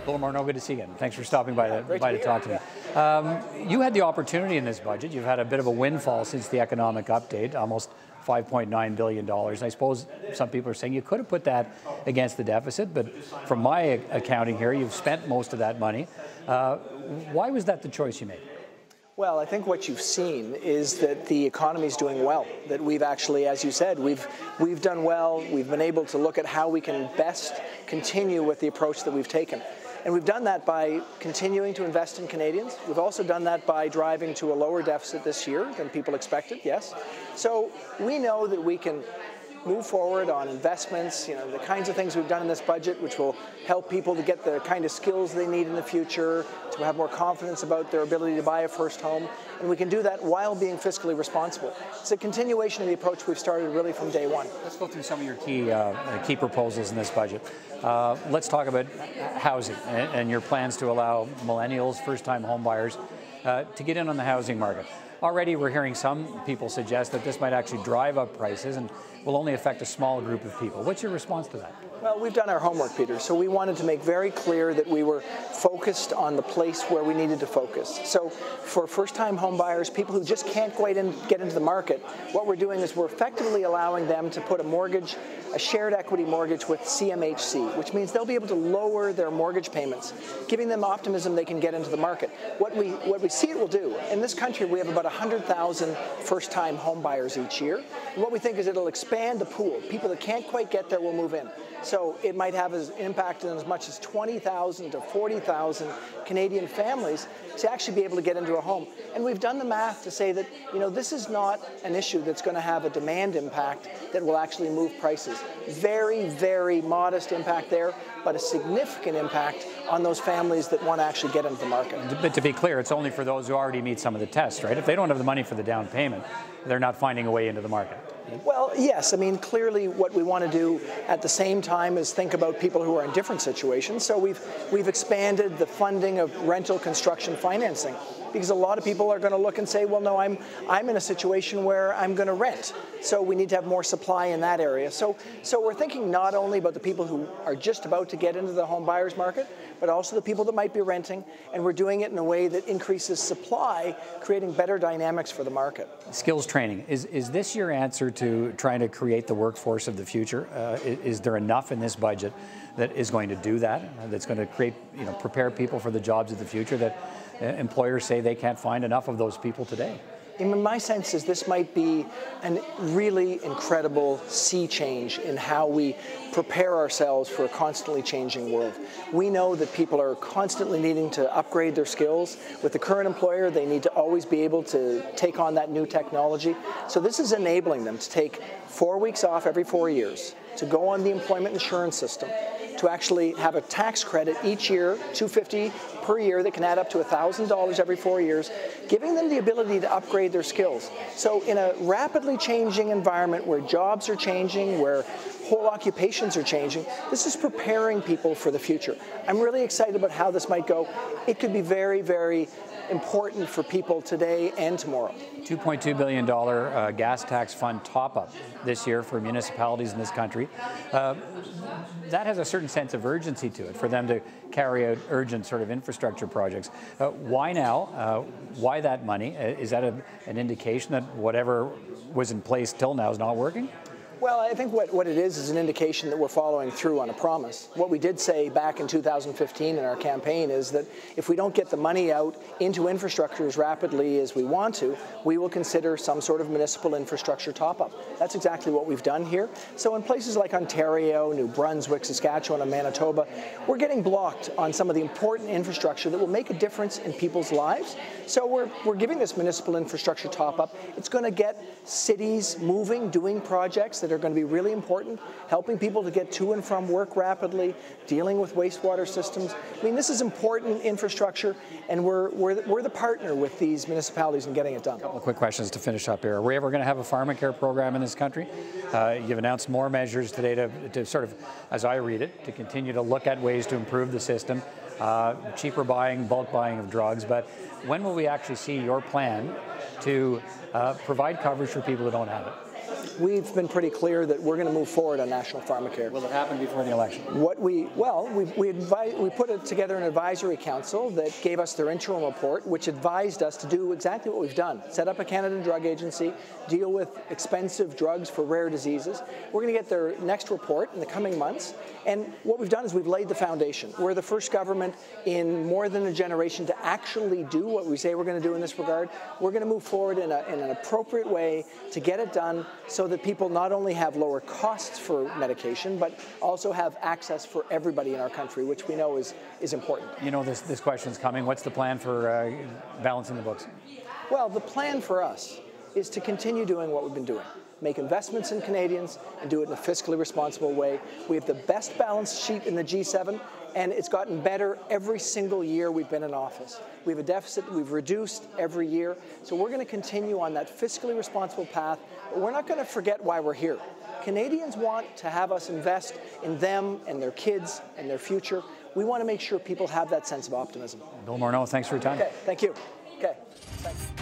Bill Morneau, good to see you again. Thanks for stopping by to talk to me. You had the opportunity in this budget. You've had a bit of a windfall since the economic update, almost $5.9 billion. I suppose some people are saying you could have put that against the deficit, but from my accounting here, you've spent most of that money. Why was that the choice you made? Well, I think what you've seen is that the economy is doing well, that we've actually, as you said, we've done well. We've been able to look at how we can best continue with the approach that we've taken. And we've done that by continuing to invest in Canadians. We've also done that by driving to a lower deficit this year than people expected, yes. So we know that we can move forward on investments, the kinds of things we've done in this budget, which will help people to get the kind of skills they need in the future, to have more confidence about their ability to buy a first home. And we can do that while being fiscally responsible. It's a continuation of the approach we've started really from day one. Let's go through some of your key proposals in this budget. Let's talk about housing and your plans to allow millennials, first-time homebuyers, to get in on the housing market. Already we're hearing some people suggest that this might actually drive up prices and will only affect a small group of people. What's your response to that? Well, we've done our homework, Peter, so we wanted to make very clear that we were focused on the place where we needed to focus. So for first-time home buyers, people who just can't quite get into the market, what we're doing is we're effectively allowing them to put a mortgage, a shared equity mortgage with CMHC, which means they'll be able to lower their mortgage payments, giving them optimism they can get into the market. What we see it will do, in this country we have about 100,000 first-time home buyers each year, and what we think is it'll expand the pool. People that can't quite get there will move in. So it might have an impact on as much as 20,000 to 40,000 Canadian families to actually be able to get into a home. And we've done the math to say that, this is not an issue that's going to have a demand impact that will actually move prices. Very, very modest impact there, but a significant impact on those families that want to actually get into the market. But to be clear, it's only for those who already meet some of the tests, right? If they don't have the money for the down payment, they're not finding a way into the market. Well, yes. I mean, clearly what we want to do at the same time is think about people who are in different situations. So we've expanded the funding of rental construction financing, because a lot of people are going to look and say, well, no, I'm in a situation where I'm going to rent. So we need to have more supply in that area. So we're thinking not only about the people who are just about to get into the home buyers market, but also the people that might be renting. And we're doing it in a way that increases supply, creating better dynamics for the market. Skills training. Is this your answer to trying to create the workforce of the future? Is there enough in this budget that is going to do that, that's going to create, prepare people for the jobs of the future that employers say they can't find enough of those people today? My sense is this might be a really incredible sea change in how we prepare ourselves for a constantly changing world. We know that people are constantly needing to upgrade their skills. With the current employer, they need to always be able to take on that new technology. So this is enabling them to take 4 weeks off every 4 years, to go on the employment insurance system, to actually have a tax credit each year, $250 per year, that can add up to $1,000 every 4 years, giving them the ability to upgrade their skills. So in a rapidly changing environment where jobs are changing, where whole occupations are changing, this is preparing people for the future. I'm really excited about how this might go. It could be very, very important for people today and tomorrow. $2.2 billion gas tax fund top-up this year for municipalities in this country. That has a certain sense of urgency to it for them to carry out urgent sort of infrastructure projects. Why now? Why that money? Is that an indication that whatever was in place till now is not working? Well, I think what it is an indication that we're following through on a promise. What we did say back in 2015 in our campaign is that if we don't get the money out into infrastructure as rapidly as we want to, we will consider some sort of municipal infrastructure top-up. That's exactly what we've done here. So in places like Ontario, New Brunswick, Saskatchewan, and Manitoba, we're getting blocked on some of the important infrastructure that will make a difference in people's lives. So we're giving this municipal infrastructure top-up. It's going to get cities moving, doing projects that are going to be really important, helping people to get to and from work rapidly, dealing with wastewater systems. I mean, this is important infrastructure, and we're the partner with these municipalities in getting it done. A couple of quick questions to finish up here. Are we ever going to have a pharmacare program in this country? You've announced more measures today to sort of, as I read it, to continue to look at ways to improve the system, cheaper buying, bulk buying of drugs. But when will we actually see your plan to provide coverage for people who don't have it? we've been pretty clear that we're going to move forward on national pharmacare. Will it happen before the election? We put together an advisory council that gave us their interim report, which advised us to do exactly what we've done: set up a Canada Drug Agency, deal with expensive drugs for rare diseases. We're going to get their next report in the coming months, and what we've done is we've laid the foundation. We're the first government in more than a generation to actually do what we say we're going to do in this regard. We're going to move forward in an appropriate way to get it done so that people not only have lower costs for medication, but also have access for everybody in our country, which we know is important. You know this question's coming. What's the plan for balancing the books? Well, the plan for us is to continue doing what we've been doing. Make investments in Canadians and do it in a fiscally responsible way. We have the best balance sheet in the G7, and it's gotten better every single year we've been in office. We have a deficit that we've reduced every year, so we're going to continue on that fiscally responsible path, but we're not going to forget why we're here. Canadians want to have us invest in them and their kids and their future. We want to make sure people have that sense of optimism. Bill Morneau, thanks for your time. Okay, thank you. Okay, thanks.